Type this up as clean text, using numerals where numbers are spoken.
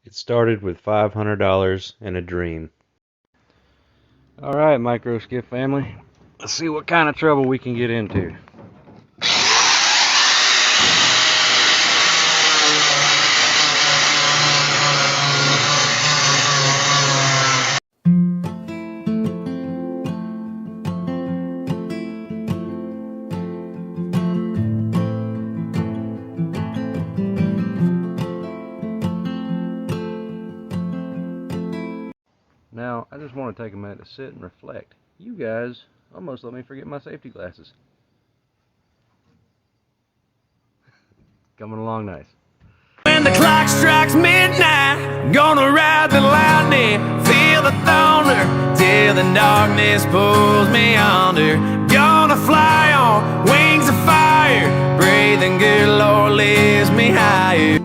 It started with $500 and a dream. All right, micro skiff family. Let's see what kind of trouble we can get into. Now, I just want to take a minute to sit and reflect. You guys almost let me forget my safety glasses. Coming along nice. When the clock strikes midnight, gonna ride the lightning, feel the thunder, till the darkness pulls me under. Gonna fly on wings of fire, breathing good Lord lifts me higher.